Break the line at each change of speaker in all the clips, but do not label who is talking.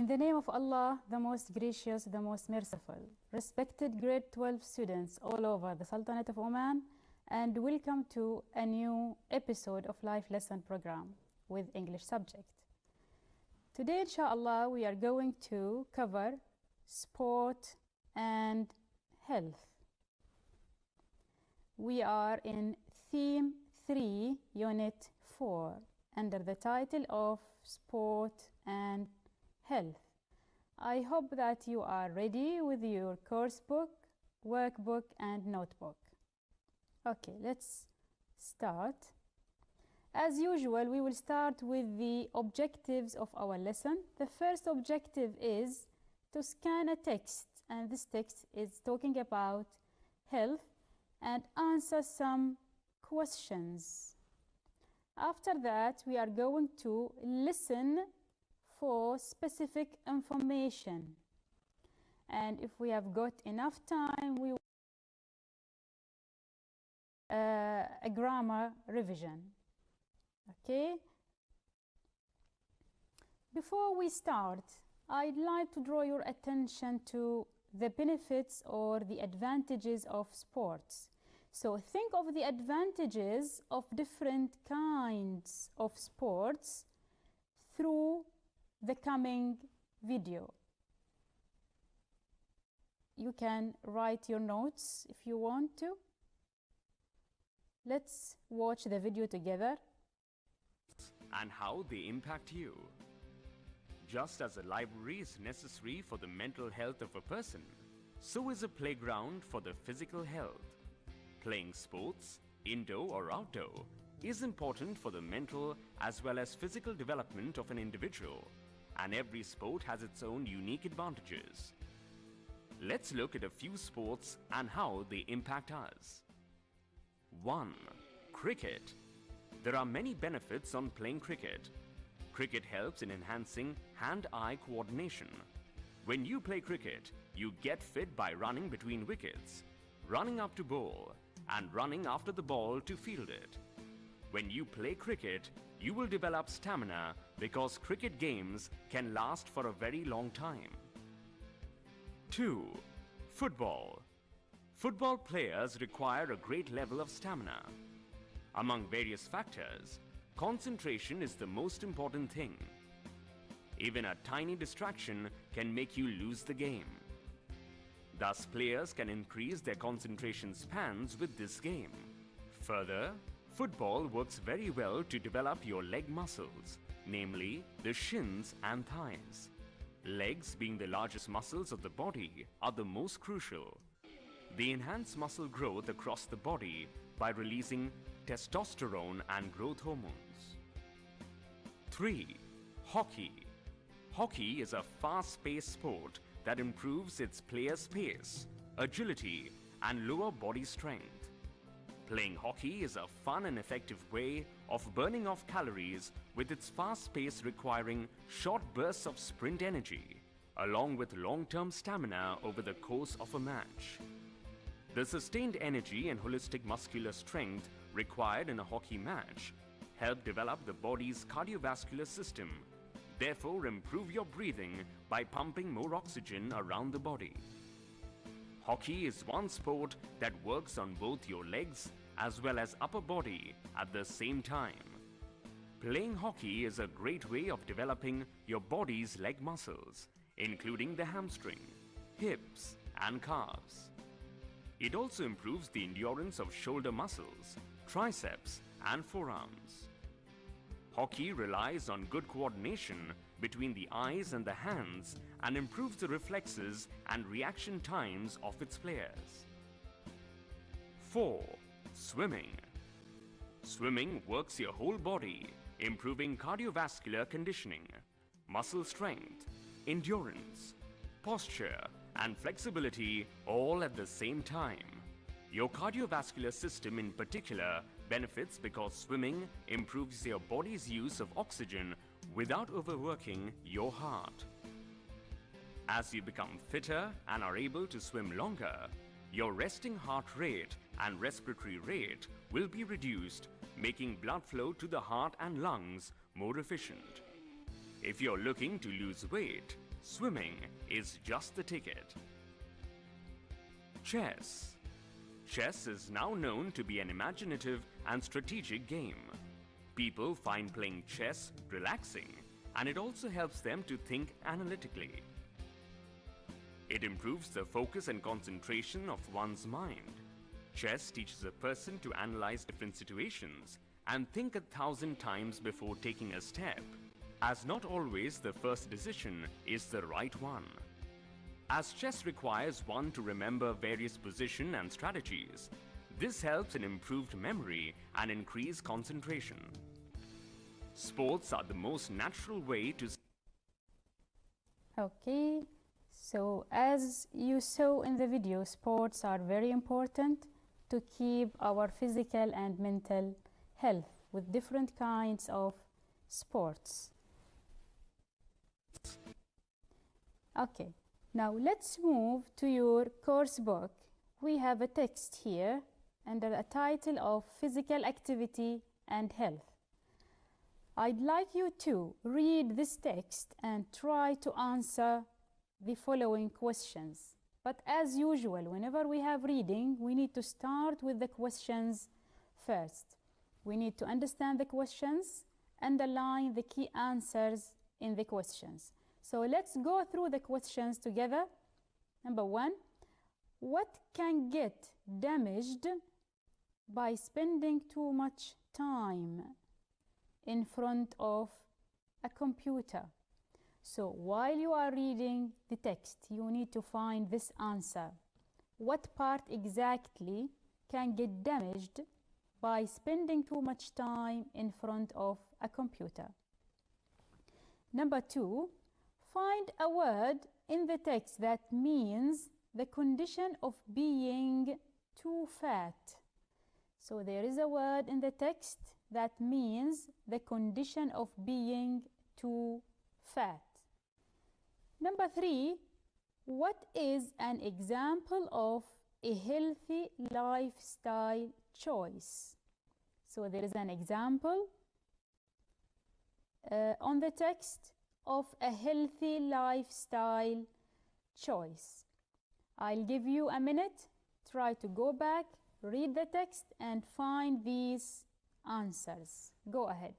In the name of Allah, the most gracious, the most merciful. Respected grade 12 students all over the Sultanate of Oman, and welcome to a new episode of Life Lesson Program with English subject. Today, inshallah, we are going to cover sport and health. We are in Theme 3, Unit 4, under the title of Sport and Health. I hope that you are ready with your course book, workbook, and notebook. Okay, let's start. As usual, we will start with the objectives of our lesson. The first objective is to scan a text, and this text is talking about health, and answer some questions. After that, we are going to listen for specific information, and if we have got enough time, we will a grammar revision. Okay, before we start, I'd like to draw your attention to the benefits or the advantages of sports. So think of the advantages of different kinds of sports through the coming video. You can write your notes if you want to. Let's watch the video together.
And how they impact you. Just as a library is necessary for the mental health of a person, so is a playground for the physical health. Playing sports, indoor or outdoor, is important for the mental as well as physical development of an individual, and every sport has its own unique advantages. Let's look at a few sports and how they impact us. 1. Cricket. There are many benefits on playing cricket. Cricket helps in enhancing hand-eye coordination. When you play cricket, you get fit by running between wickets, running up to bowl, and running after the ball to field it. When you play cricket, you will develop stamina because cricket games can last for a very long time. 2. Football. Football players require a great level of stamina. Among various factors, concentration is the most important thing. Even a tiny distraction can make you lose the game. Thus, players can increase their concentration spans with this game. Further, football works very well to develop your leg muscles, namely the shins and thighs. Legs, being the largest muscles of the body, are the most crucial. They enhance muscle growth across the body by releasing testosterone and growth hormones. 3. Hockey. Hockey is a fast-paced sport that improves its players' pace, agility, and lower body strength. Playing hockey is a fun and effective way of burning off calories with its fast pace requiring short bursts of sprint energy, along with long-term stamina over the course of a match. The sustained energy and holistic muscular strength required in a hockey match help develop the body's cardiovascular system, therefore improve your breathing by pumping more oxygen around the body. Hockey is one sport that works on both your legs as well as upper body at the same time. Playing hockey is a great way of developing your body's leg muscles, including the hamstring, hips, and calves. It also improves the endurance of shoulder muscles, triceps, and forearms. Hockey relies on good coordination between the eyes and the hands and improves the reflexes and reaction times of its players. 4. Swimming. Swimming works your whole body, improving cardiovascular conditioning, muscle strength, endurance, posture, and flexibility all at the same time. Your cardiovascular system in particular benefits because swimming improves your body's use of oxygen without overworking your heart. As you become fitter and are able to swim longer, your resting heart rate and respiratory rate will be reduced, making blood flow to the heart and lungs more efficient. If you're looking to lose weight, Swimming is just the ticket. Chess. Chess is now known to be an imaginative and strategic game. People find playing chess relaxing, and it also helps them to think analytically. It improves the focus and concentration of one's mind. Chess teaches a person to analyze different situations and think 1,000 times before taking a step, as not always the first decision is the right one. As chess requires one to remember various positions and strategies, this helps in improved memory and increased concentration. Sports are the most natural way to...
Okay, so as you saw in the video, sports are very important to keep our physical and mental health with different kinds of sports. Okay, now let's move to your course book. We have a text here under a title of Physical Activity and Health. I'd like you to read this text and try to answer the following questions. But as usual, whenever we have reading, we need to start with the questions first. We need to understand the questions, underline the key answers in the questions. So let's go through the questions together. Number one, what can get damaged by spending too much time in front of a computer? So while you are reading the text, you need to find this answer. What part exactly can get damaged by spending too much time in front of a computer? Number two, find a word in the text that means the condition of being too fat. So there is a word in the text that means the condition of being too fat. Number three, what is an example of a healthy lifestyle choice? So there is an example on the text of a healthy lifestyle choice. I'll give you a minute. Try to go back, read the text, and find these answers. Go ahead.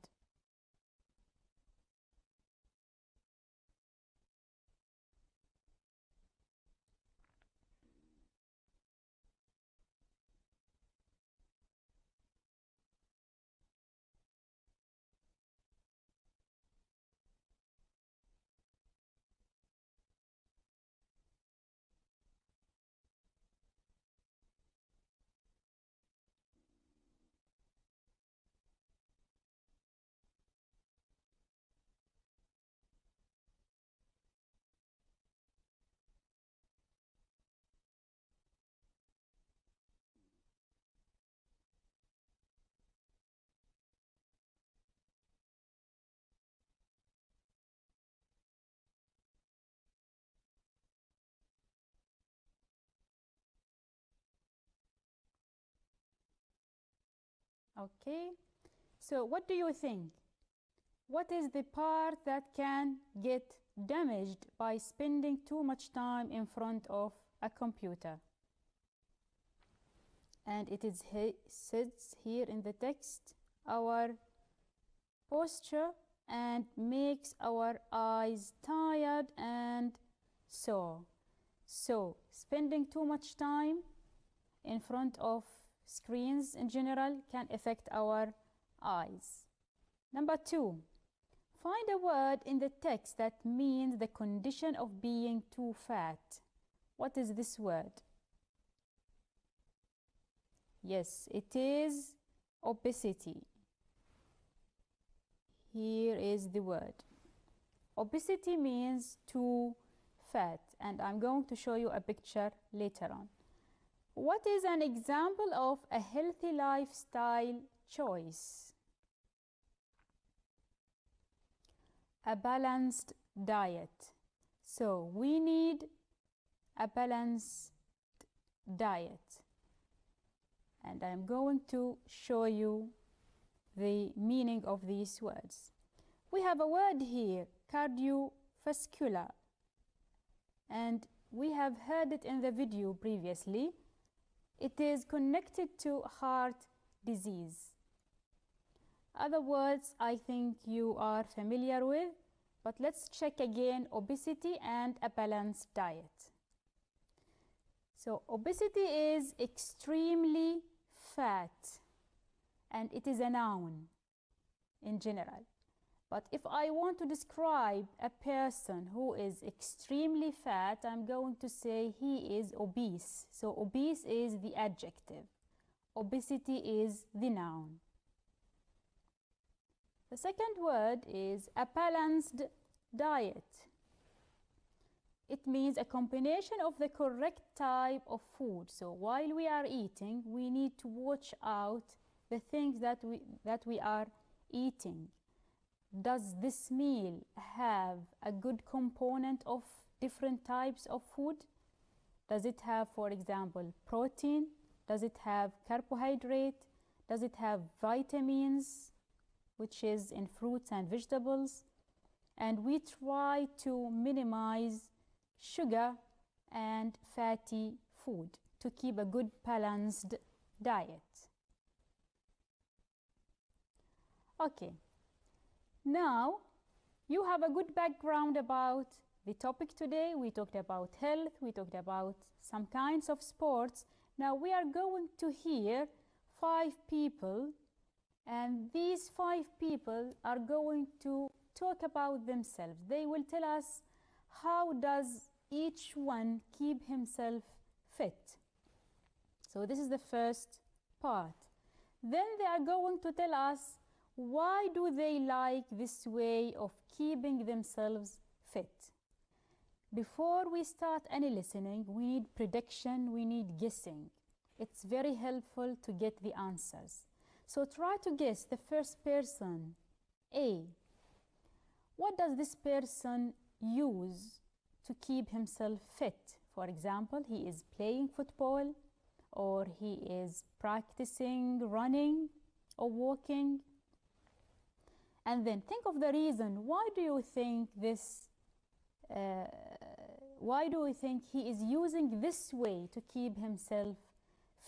Okay, so what do you think? What is the part that can get damaged by spending too much time in front of a computer? And it is says here in the text, our posture, and makes our eyes tired and sore. So spending too much time in front of screens in general can affect our eyes. Number two, find a word in the text that means the condition of being too fat. What is this word? Yes, it is obesity. Here is the word. Obesity means too fat, and I'm going to show you a picture later on. What is an example of a healthy lifestyle choice? A balanced diet. So we need a balanced diet. And I'm going to show you the meaning of these words. We have a word here, cardiovascular. and we have heard it in the video previously. It is connected to heart disease. Other words I think you are familiar with, but let's check again: obesity and a balanced diet. So obesity is extremely fat, and it is a noun in general. But if I want to describe a person who is extremely fat, I'm going to say he is obese. So obese is the adjective. Obesity is the noun. The second word is a balanced diet. It means a combination of the correct type of food. So while we are eating, we need to watch out the things that we are eating. Does this meal have a good component of different types of food? Does it have, for example, protein? Does it have carbohydrate? Does it have vitamins, which is in fruits and vegetables? And we try to minimize sugar and fatty food to keep a good balanced diet. Okay. Now, you have a good background about the topic today. We talked about health, we talked about some kinds of sports. Now we are going to hear 5 people, and these 5 people are going to talk about themselves. They will tell us how does each one keep himself fit. So this is the first part. Then they are going to tell us why do they like this way of keeping themselves fit. Before we start any listening, we need prediction, we need guessing. It's very helpful to get the answers. So try to guess the first person. A. What does this person use to keep himself fit? For example, he is playing football, or he is practicing running or walking. And then think of the reason. Why do you think he is using this way to keep himself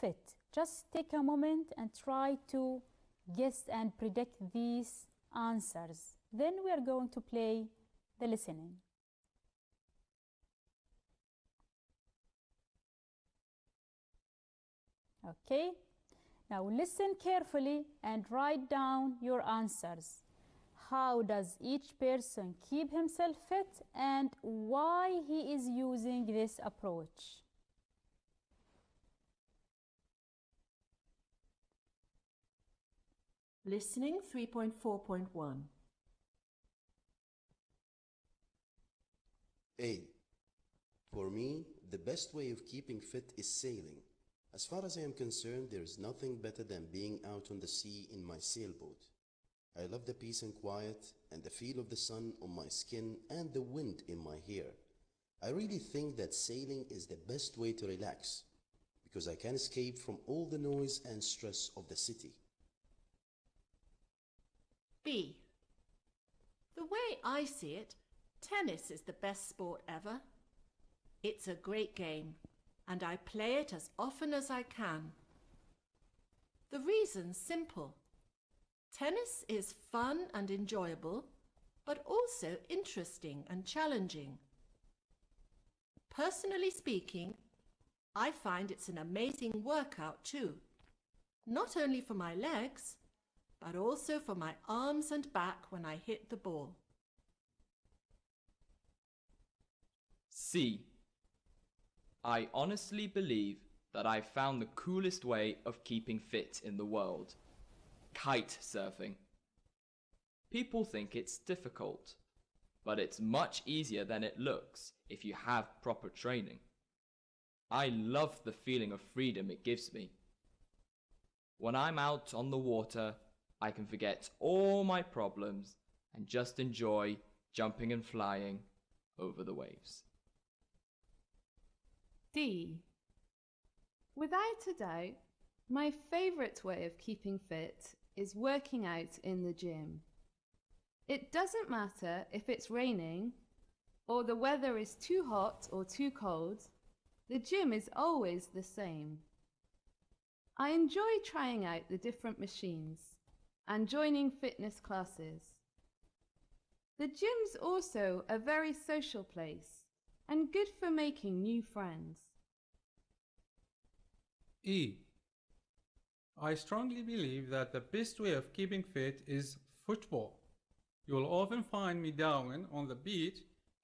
fit? Just take a moment and try to guess and predict these answers. Then we are going to play the listening. Okay, now listen carefully and write down your answers. How does each person keep himself fit and why he is using this approach?
Listening 3.4.1.
A. For me, the best way of keeping fit is sailing. As far as I am concerned, there is nothing better than being out on the sea in my sailboat. I love the peace and quiet and the feel of the sun on my skin and the wind in my hair. I really think that sailing is the best way to relax because I can escape from all the noise and stress of the city.
B. The way I see it, tennis is the best sport ever. It's a great game, and I play it as often as I can. The reason's simple. Tennis is fun and enjoyable, but also interesting and challenging. Personally speaking, I find it's an amazing workout too, not only for my legs, but also for my arms and back when I hit the ball.
C. I honestly believe that I found the coolest way of keeping fit in the world: kite surfing. People think it's difficult, but it's much easier than it looks if you have proper training. I love the feeling of freedom it gives me. When I'm out on the water, I can forget all my problems and just enjoy jumping and flying over the waves.
D. Without a doubt, my favourite way of keeping fit is working out in the gym. It doesn't matter if it's raining or the weather is too hot or too cold, the gym is always the same. I enjoy trying out the different machines and joining fitness classes. The gym's also a very social place and good for making new friends.
E. I strongly believe that the best way of keeping fit is football. You'll often find me down on the beach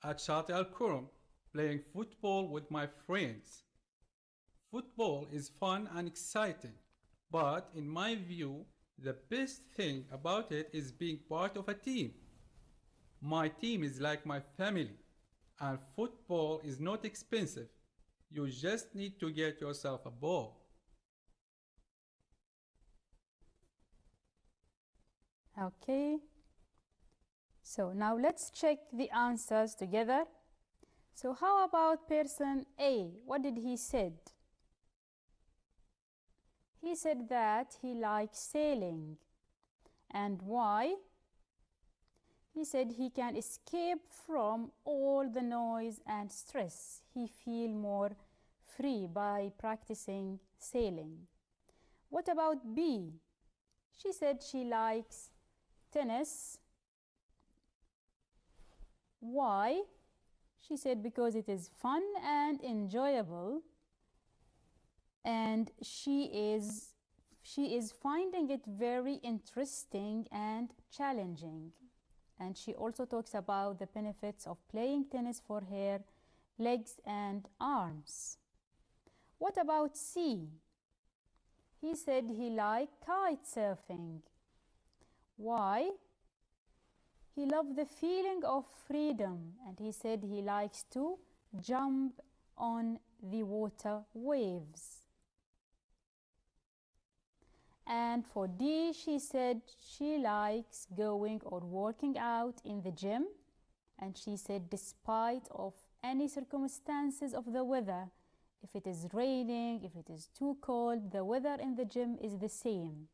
at Shat Al Kurum playing football with my friends. Football is fun and exciting, but in my view, the best thing about it is being part of a team. My team is like my family, and football is not expensive. You just need to get yourself a ball.
Okay. So now let's check the answers together. So how about person A? What did he said? He said that he likes sailing. And why? He said he can escape from all the noise and stress. He feels more free by practicing sailing. What about B? She said she likes tennis. Why? She said because it is fun and enjoyable, and she is finding it very interesting and challenging. And she also talks about the benefits of playing tennis for her legs and arms. What about C? He said he liked kite surfing. Why? He loved the feeling of freedom, and he said he likes to jump on the water waves. And for D, she said she likes going or working out in the gym, and she said despite of any circumstances of the weather, if it is raining, if it is too cold, the weather in the gym is the same.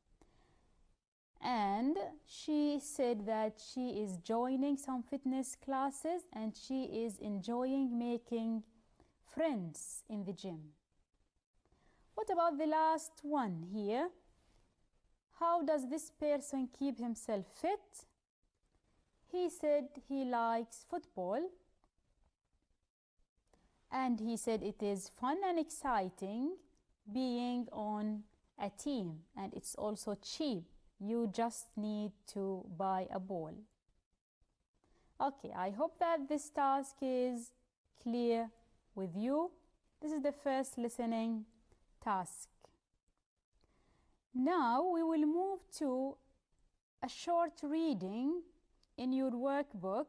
And she said that she is joining some fitness classes and she is enjoying making friends in the gym. What about the last one here? How does this person keep himself fit? He said he likes football, and he said it is fun and exciting being on a team, and it's also cheap. You just need to buy a ball. Okay, I hope that this task is clear with you. This is the first listening task. Now we will move to a short reading in your workbook.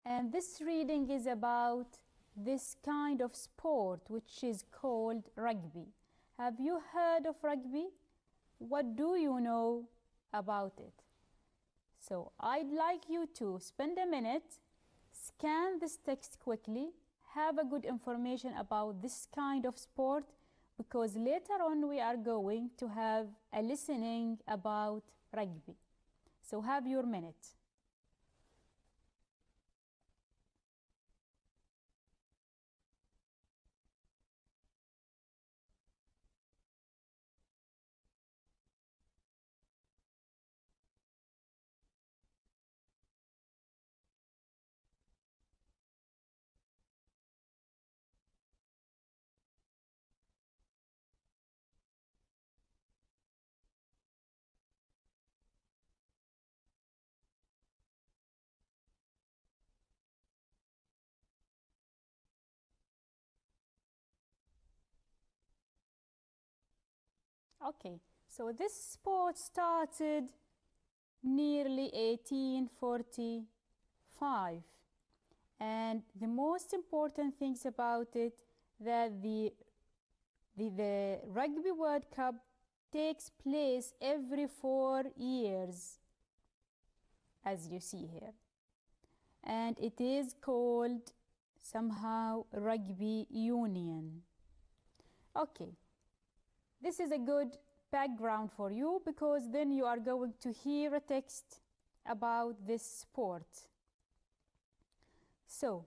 And this reading is about this kind of sport which is called rugby. Have you heard of rugby? What do you know about it? So I'd like you to spend a minute, scan this text quickly, have a good information about this kind of sport, because later on we are going to have a listening about rugby. So have your minute. Okay, so this sport started nearly 1845, and the most important things about it that the Rugby World Cup takes place every 4 years, as you see here, and it is called somehow Rugby Union. Okay. This is a good background for you, because then you are going to hear a text about this sport. So,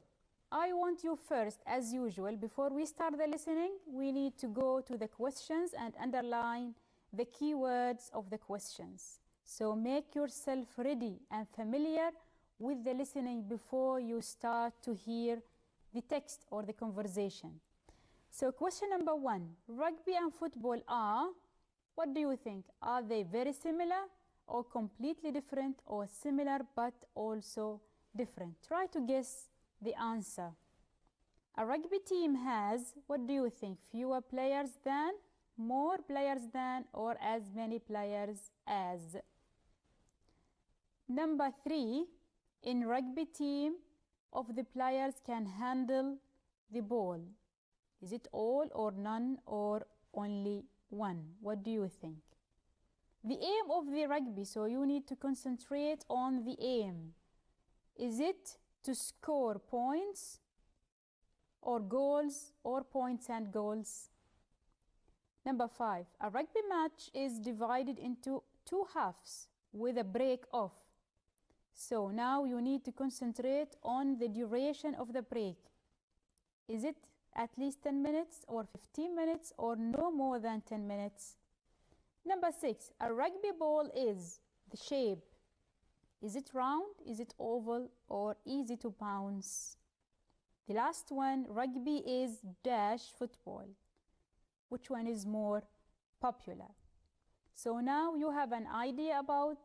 I want you first, as usual, before we start the listening, we need to go to the questions and underline the keywords of the questions. So make yourself ready and familiar with the listening before you start to hear the text or the conversation. So question number 1, rugby and football are, what do you think? Are they very similar or completely different, or similar but also different? Try to guess the answer. A rugby team has, what do you think, fewer players than, more players than, or as many players as? Number 3, in rugby team, of the players can handle the ball. Is it all or none or only one? What do you think? The aim of the rugby, so you need to concentrate on the aim. Is it to score points or goals, or points and goals? Number 5, a rugby match is divided into 2 halves with a break off. So now you need to concentrate on the duration of the break. Is it at least 10 minutes or 15 minutes or no more than 10 minutes? Number 6, a rugby ball is the shape. Is it round, is it oval, or easy to bounce? The last one, rugby is dash football. Which one is more popular? So now you have an idea about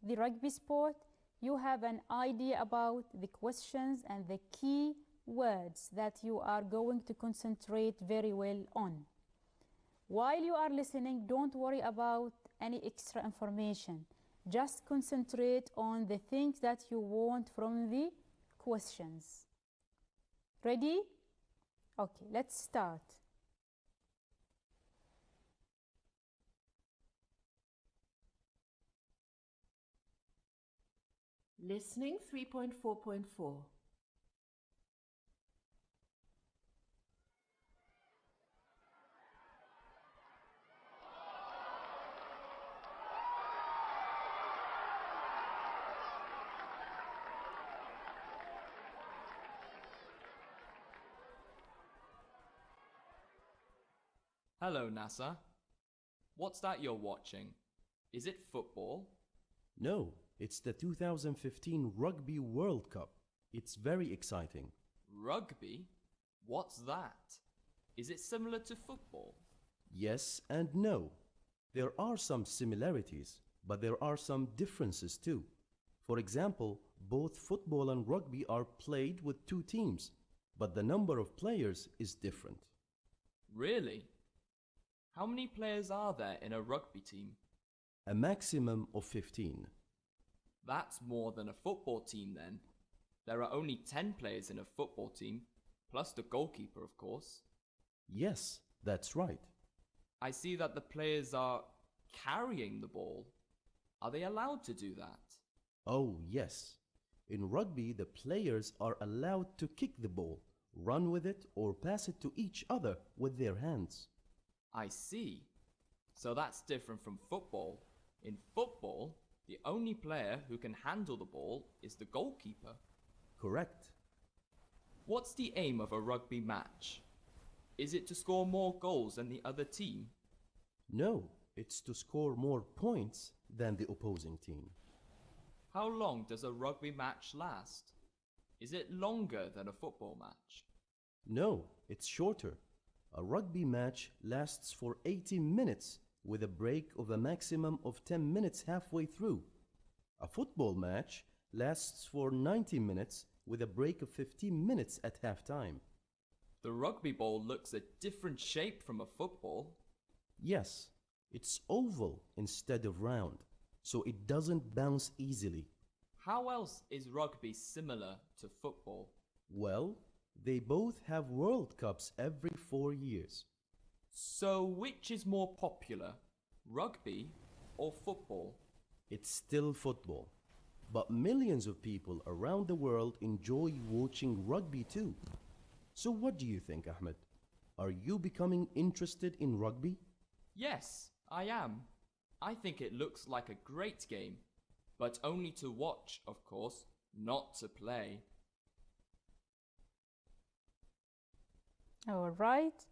the rugby sport. You have an idea about the questions and the key words that you are going to concentrate very well on. While you are listening, don't worry about any extra information. Just concentrate on the things that you want from the questions. Ready? Okay, let's start.
Listening 3.4.4.
Hello, NASA. What's that you're watching? Is it football?
No, it's the 2015 Rugby World Cup. It's very exciting.
Rugby? What's that? Is it similar to football?
Yes and no. There are some similarities, but there are some differences too. For example, both football and rugby are played with 2 teams, but the number of players is different.
Really? How many players are there in a rugby team?
A maximum of 15.
That's more than a football team then. There are only 10 players in a football team, plus the goalkeeper, of course.
Yes, that's right.
I see that the players are carrying the ball. Are they allowed to do that?
Oh, yes. In rugby, the players are allowed to kick the ball, run with it, or pass it to each other with their hands.
I see. So that's different from football. In football, the only player who can handle the ball is the goalkeeper.
Correct.
What's the aim of a rugby match? Is it to score more goals than the other team?
No, it's to score more points than the opposing team.
How long does a rugby match last? Is it longer than a football match?
No, it's shorter. A rugby match lasts for 80 minutes with a break of a maximum of 10 minutes halfway through. A football match lasts for 90 minutes with a break of 15 minutes at halftime.
The rugby ball looks a different shape from a football.
Yes, it's oval instead of round, so it doesn't bounce easily.
How else is rugby similar to football?
Well, they both have World Cups every 4 years.
So which is more popular, rugby or football?
It's still football, but millions of people around the world enjoy watching rugby too. So what do you think, Ahmed? Are you becoming interested in rugby?
Yes, I am. I think it looks like a great game, but only to watch, of course, not to play.
All right.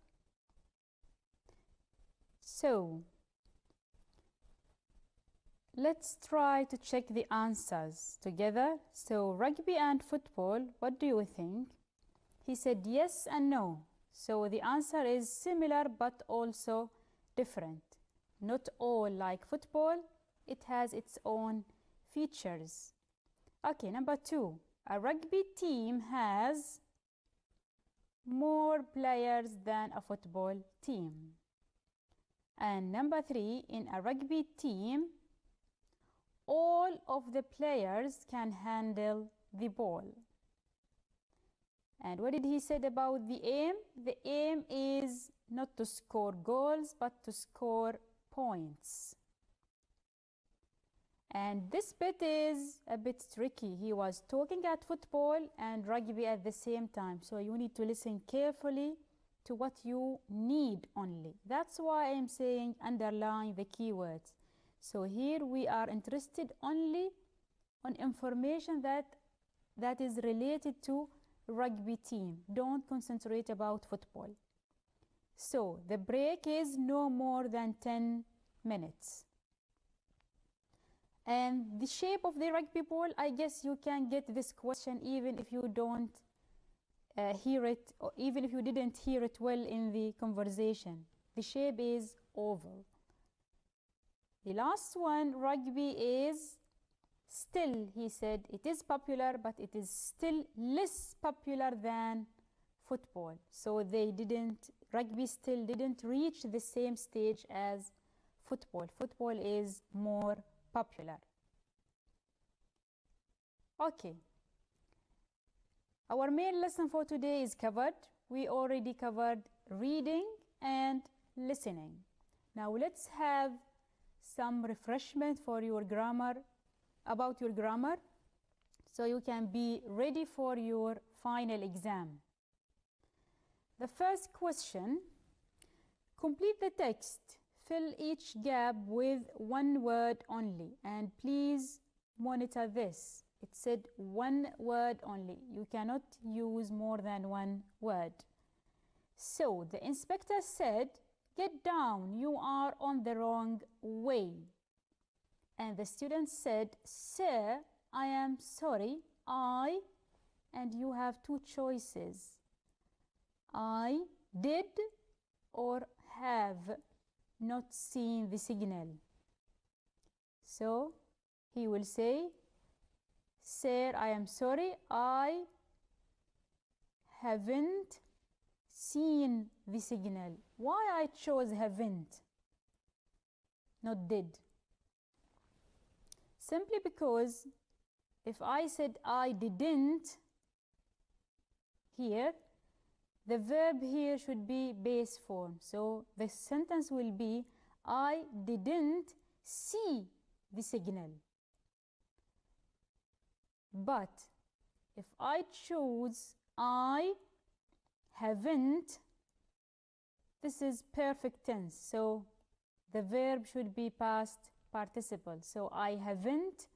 So let's try to check the answers together. So rugby and football, what do you think? He said yes and no. So the answer is similar but also different. Not all like football. It has its own features. Okay, number 2. A rugby team has more players than a football team. And number 3, in a rugby team, all of the players can handle the ball. And what did he say about the aim? The aim is not to score goals, but to score points. And this bit is a bit tricky. He was talking at football and rugby at the same time. So you need to listen carefully to what you need only. That's why I'm saying underline the keywords. So here we are interested only on information that is related to rugby team. Don't concentrate about football. So the break is no more than 10 minutes. And the shape of the rugby ball, I guess you can get this question even if you don't hear it, or even if you didn't hear it well in the conversation. The shape is oval. The last one, rugby, is still, he said, it is popular, but it is still less popular than football. So rugby still didn't reach the same stage as football. Football is more popular. Okay. Our main lesson for today is covered. We already covered reading and listening. Now let's have some refreshment for your grammar, about your grammar, so you can be ready for your final exam. The first question, complete the text. Fill each gap with one word only, and please monitor this. It said one word only. You cannot use more than one word. So the inspector said, "Get down, you are on the wrong way." And the student said, "Sir, I am sorry, and you have two choices. I did or have not seen the signal." So he will say, "Sir, I am sorry, I haven't seen the signal." Why I chose haven't, not did? Simply because if I said I didn't here, the verb here should be base form. So the sentence will be, I didn't see the signal. But if I choose I haven't, this is perfect tense. So the verb should be past participle. So I haven't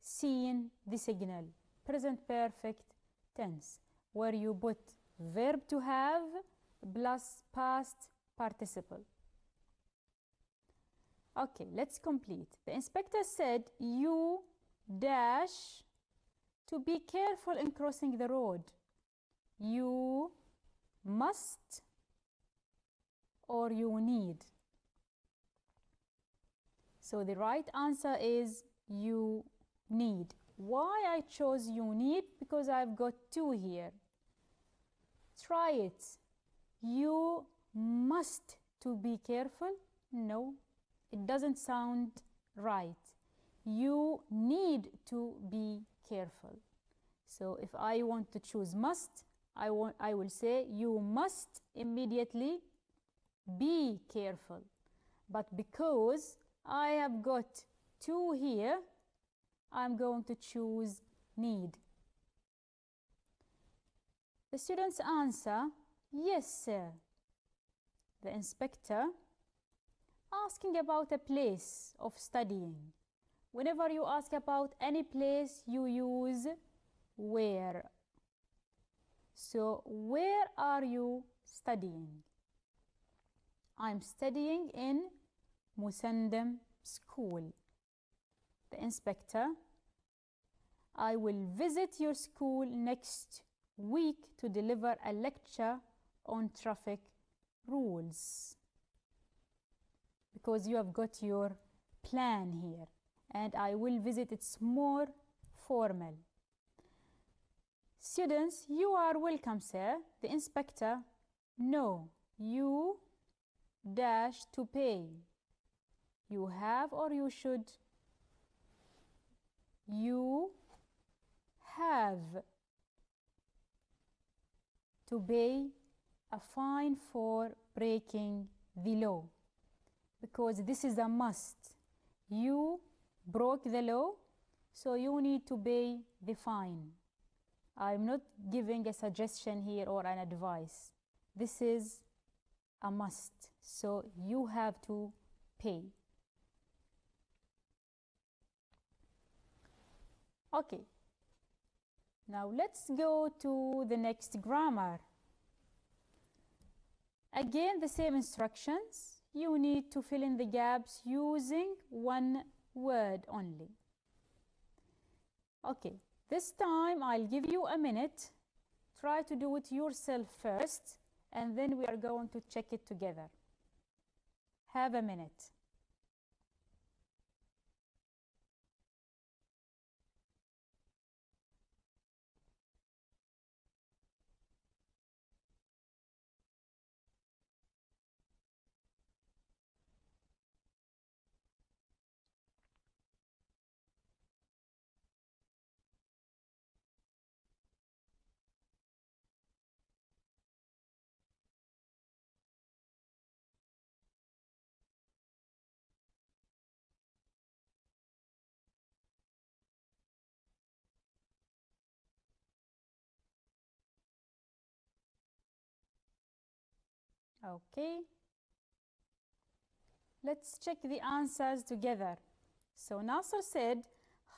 seen the signal. Present perfect tense, where you put verb to have plus past participle. Okay, let's complete. The inspector said, "You dash to be careful in crossing the road. You must or you need." So the right answer is you need. Why I chose you need? Because I've got two here. Try it. You must to be careful? No, it doesn't sound right. You need to be careful. So if I want to choose must, I will say you must immediately be careful. But because I have got two here, I'm going to choose need. The students answer, "Yes, sir." The inspector asking about a place of studying. Whenever you ask about any place, you use where. So where are you studying. I'm studying in Musandam School. The inspector: I will visit your school next week to deliver a lecture on traffic rules. Because you have got your plan here, and I will visit, it's more formal. Students: you are welcome, sir. The inspector: no, you dash to pay. You have or you should? You have to pay a fine for breaking the law, because this is a must. You broke the law, so you need to pay the fine. I'm not giving a suggestion here or an advice. This is a must, so you have to pay. Okay, now let's go to the next grammar. Again, the same instructions. You need to fill in the gaps using one word only. Okay, this time I'll give you a minute. Try to do it yourself first, and then we are going to check it together. Have a minute. Okay, let's check the answers together. So Nasser said,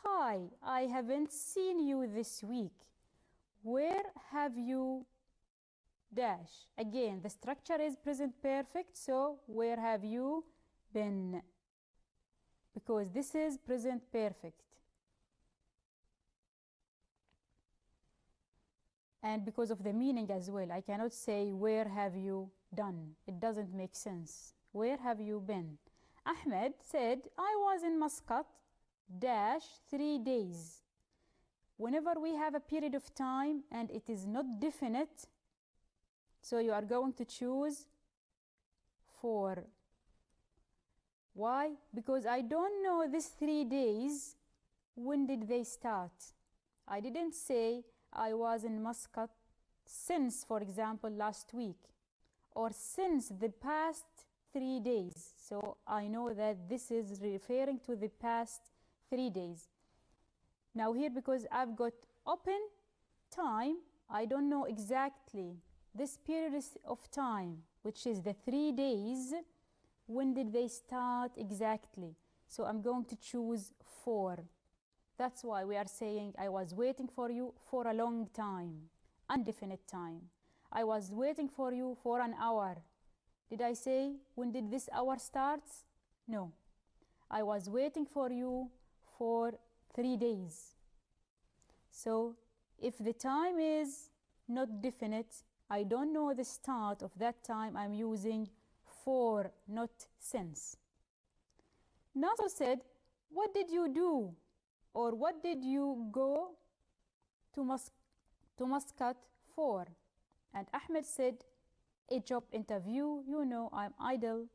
hi, I haven't seen you this week. Where have you dash? Again, the structure is present perfect, so where have you been? Because this is present perfect. And because of the meaning as well, I cannot say where have you done. It doesn't make sense. Where have you been? Ahmed said, I was in Muscat dash 3 days. Whenever we have a period of time and it is not definite, so you are going to choose for. Why? Because I don't know these 3 days, when did they start? I didn't say I was in Muscat since, for example, last week, or since the past 3 days. So I know that this is referring to the past 3 days. Now here, because I've got open time, I don't know exactly this period of time, which is the 3 days, when did they start exactly? So I'm going to choose for. That's why we are saying I was waiting for you for a long time, indefinite time. I was waiting for you for an hour. Did I say when did this hour start? No. I was waiting for you for 3 days. So if the time is not definite, I don't know the start of that time, I'm using for, not since. Nasser said, what did you do? Or what did you go to Muscat for? And Ahmed said, a job interview. You know, I'm idle,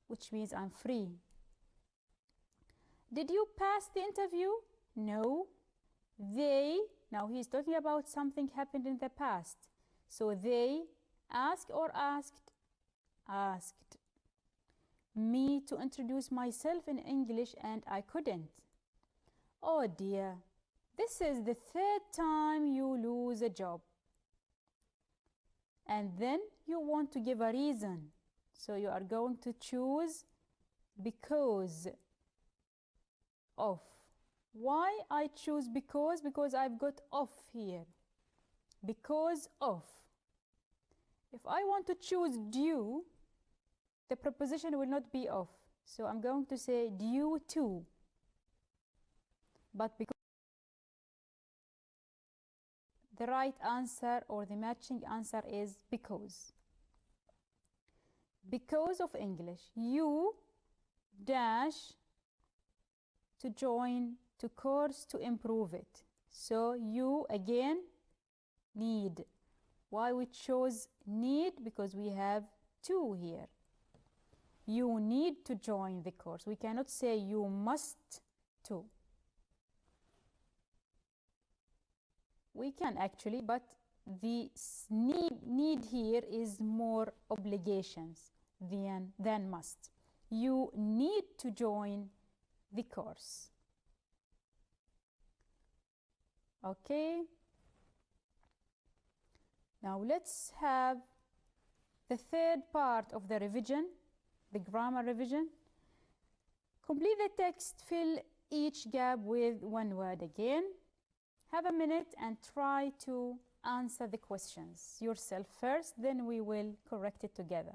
which means I'm free. Did you pass the interview? No. They, now he's talking about something happened in the past. So they asked or asked? Asked me to introduce myself in English and I couldn't. Oh dear, this is the 3rd time you lose a job. And then you want to give a reason. So you are going to choose because of. Why I choose because? Because I've got of here. Because of. If I want to choose due, the preposition will not be of. So I'm going to say due to. But because the right answer or the matching answer is because. Because of English, you dash to join to course to improve it. So you again need. Why we chose need? Because we have to here. You need to join the course. We cannot say you must to. We can actually, but the need here is more obligations than must. You need to join the course. Okay. Now let's have the third part of the revision, the grammar revision. Complete the text, fill each gap with one word again. Have a minute and try to answer the questions yourself first, then we will correct it together.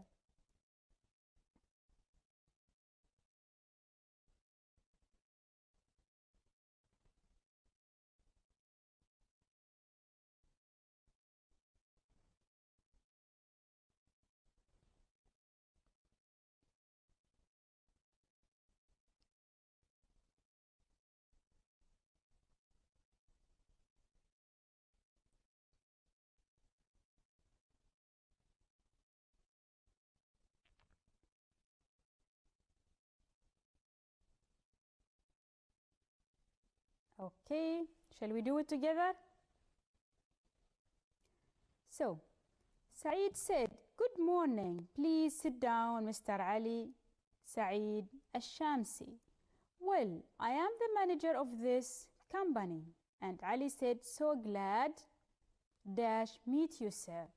Okay, shall we do it together? So, Saeed said, "Good morning. Please sit down, Mr. Ali Saeed Al-Shamsi. Well, I am the manager of this company." And Ali said, "So glad dash meet you, sir."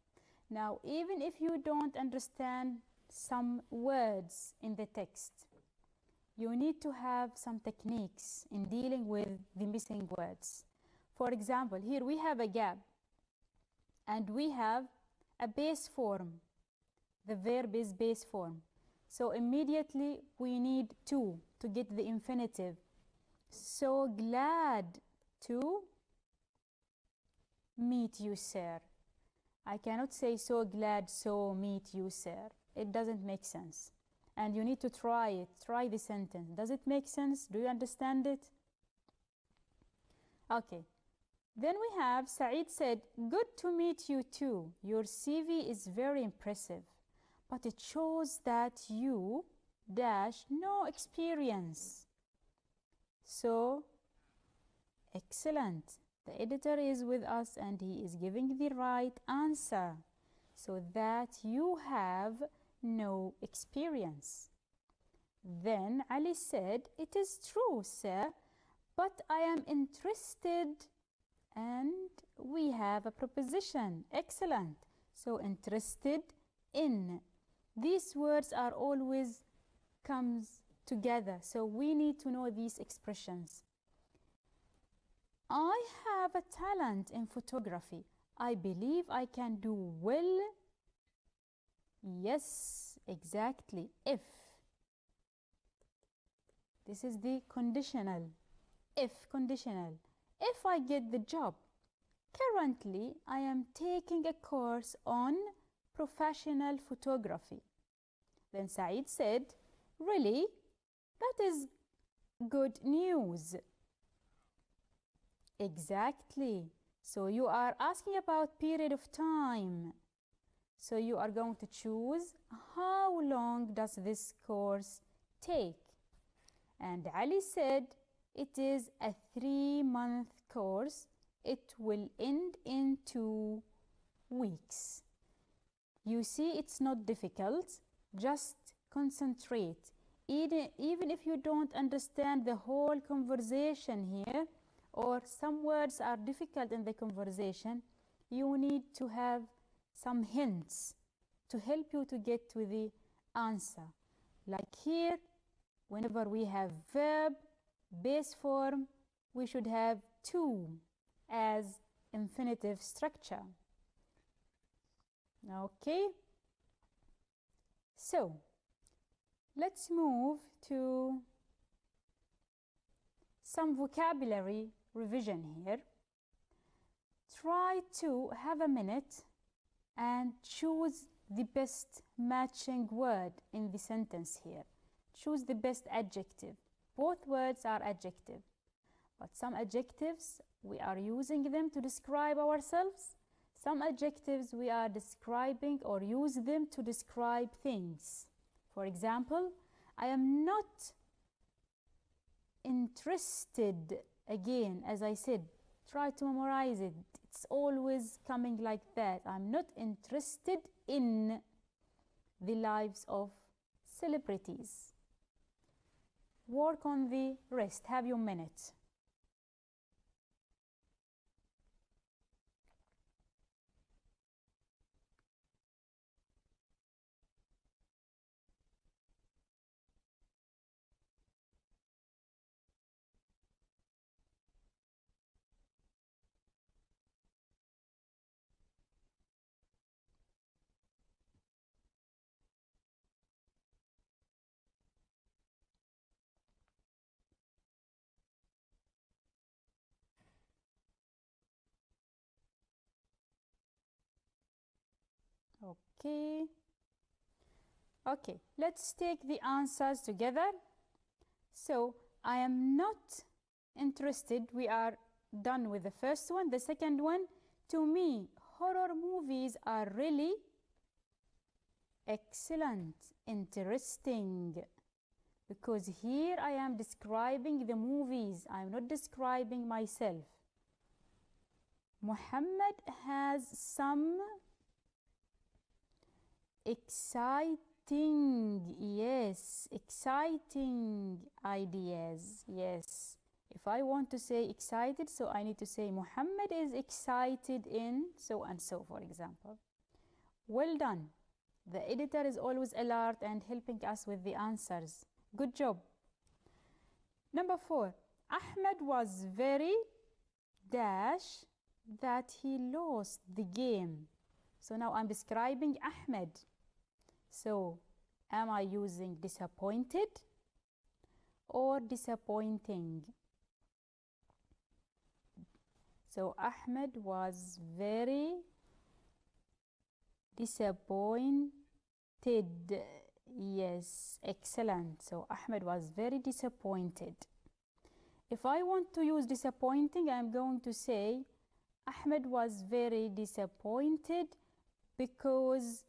Now, even if you don't understand some words in the text, you need to have some techniques in dealing with the missing words. For example, here we have a gap and we have a base form. The verb is base form. So immediately we need to get the infinitive. So glad to meet you, sir. I cannot say so glad so meet you, sir. It doesn't make sense. And you need to try it. Try the sentence. Does it make sense? Do you understand it? Okay. Then we have Saeed said, "Good to meet you too. Your CV is very impressive, but it shows that you dash no experience." So, excellent. The editor is with us and he is giving the right answer. So that you have no experience. Then Ali said, "It is true, sir, but I am interested," and we have a preposition. Excellent. So interested in. These words are always comes together. So we need to know these expressions. "I have a talent in photography. I believe I can do well." Yes, exactly. If. This is the conditional. If conditional. If I get the job. Currently, I am taking a course on professional photography. Then Saeed said, "Really? That is good news." Exactly. So you are asking about period of time. So you are going to choose how long does this course take. And Ali said it is a 3-month course. It will end in 2 weeks. You see, it's not difficult. Just concentrate. Even if you don't understand the whole conversation here, or some words are difficult in the conversation, you need to have some hints to help you to get to the answer. Like here, whenever we have verb, base form, we should have to as infinitive structure. Okay. So, let's move to some vocabulary revision here. Try to have a minute and choose the best matching word in the sentence here. Choose the best adjective. Both words are adjective, but some adjectives we are using them to describe ourselves. Some adjectives we are describing or use them to describe things. For example, I am not interested. Again, as I said, try to memorize it. It's always coming like that. I'm not interested in the lives of celebrities. Work on the rest. Have your minute. Okay, let's take the answers together. So, I am not interested. We are done with the first one. The second one, to me, horror movies are really excellent, interesting. Because here I am describing the movies. I'm not describing myself. Muhammad has some exciting ideas. Yes. If I want to say excited, so I need to say Muhammad is excited in so and so, for example. Well done. The editor is always alert and helping us with the answers. Good job. Number 4. Ahmed was very dash that he lost the game. So now I'm describing Ahmed. So, am I using disappointed or disappointing? So, Ahmed was very disappointed. Yes, excellent. So, Ahmed was very disappointed. If I want to use disappointing, I'm going to say Ahmed was very disappointed because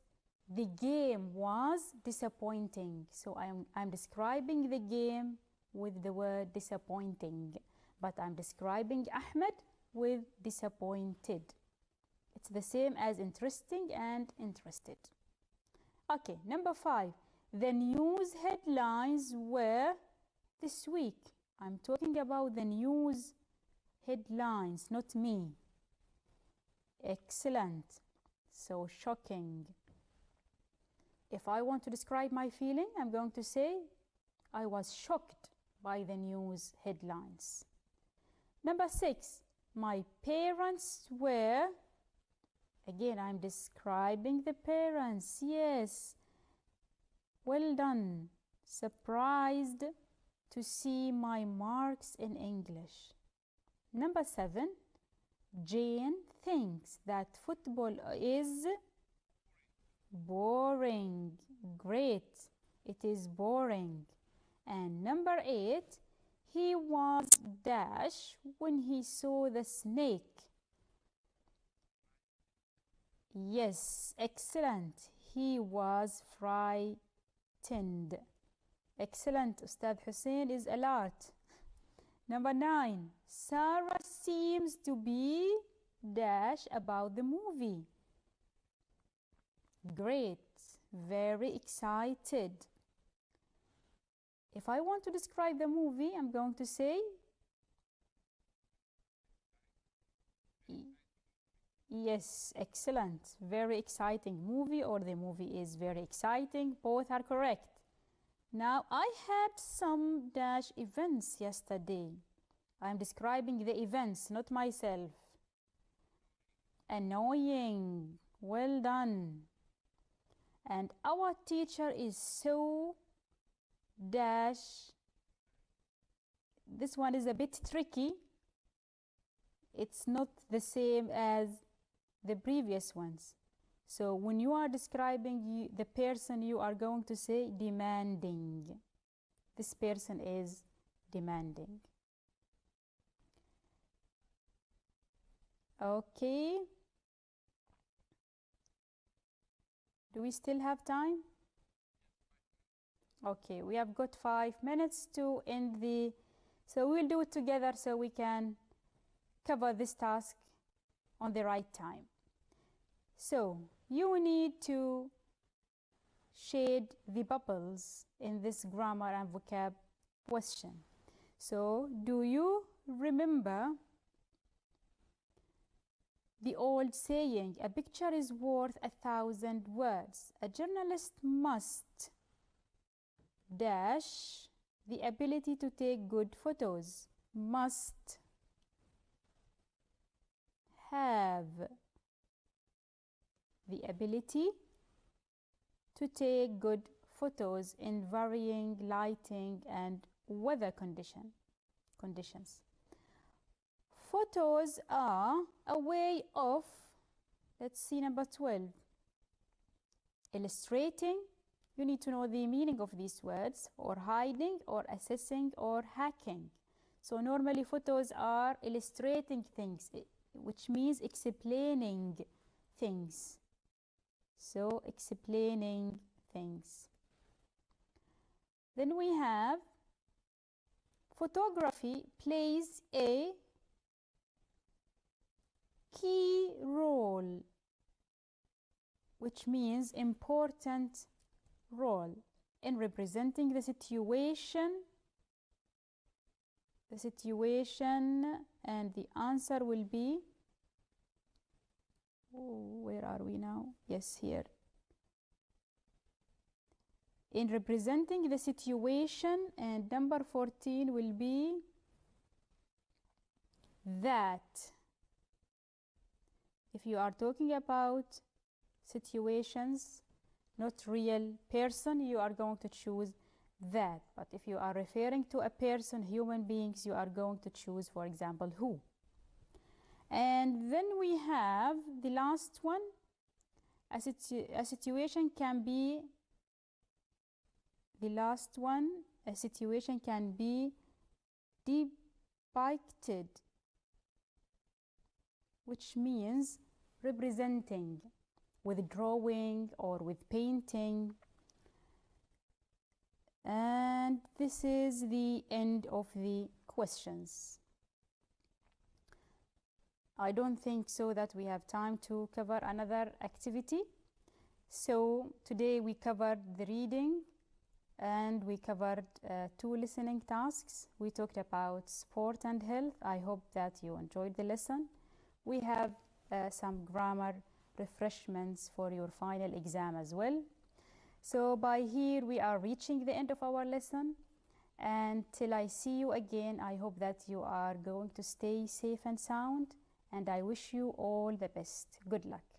the game was disappointing. So I'm describing the game with the word disappointing, but I'm describing Ahmed with disappointed. It's the same as interesting and interested. Okay, number 5. The news headlines were this week. I'm talking about the news headlines, not me. Excellent. So shocking. If I want to describe my feeling, I'm going to say I was shocked by the news headlines. Number 6, my parents were, again I'm describing the parents, yes, well done, surprised to see my marks in English. Number 7, Jane thinks that football is boring. Great, it is boring. And number 8, he was dash when he saw the snake. Yes, excellent. He was frightened. Excellent. Ustad Hussein is alert. Number 9, Sarah seems to be dash about the movie. Great, very excited. If I want to describe the movie, I'm going to say yes, excellent, very exciting movie, or the movie is very exciting. Both are correct. Now, I had some dash events yesterday. I'm describing the events, not myself. Annoying. Well done. And our teacher is so dash. This one is a bit tricky. It's not the same as the previous ones. So when you are describing the person, you are going to say demanding. This person is demanding. Okay. Do we still have time? Okay, we have got 5 minutes to end the... So we'll do it together so we can cover this task on the right time. So you need to shade the bubbles in this grammar and vocab question. So do you remember the old saying, a picture is worth 1,000 words? A journalist must dash the ability to take good photos, must have the ability to take good photos in varying lighting and weather conditions. Photos are a way of, let's see number 12, illustrating. You need to know the meaning of these words, or hiding, or assessing, or hacking. So normally photos are illustrating things, which means explaining things. So explaining things. Then we have photography plays a key role, which means important role in representing the situation, and the answer will be, where are we now? Yes, here. In representing the situation, and number 14 will be that. If you are talking about situations, not real person, you are going to choose that. But if you are referring to a person, human beings, you are going to choose, for example, who. And then we have the last one. A situation can be, the last one, a situation can be depicted, which means representing with drawing or with painting. And this is the end of the questions. I don't think so that we have time to cover another activity. So today we covered the reading and we covered 2 listening tasks. We talked about sport and health. I hope that you enjoyed the lesson. We have some grammar refreshments for your final exam as well. So by here we are reaching the end of our lesson, and till I see you again, I hope that you are going to stay safe and sound, and I wish you all the best. Good luck.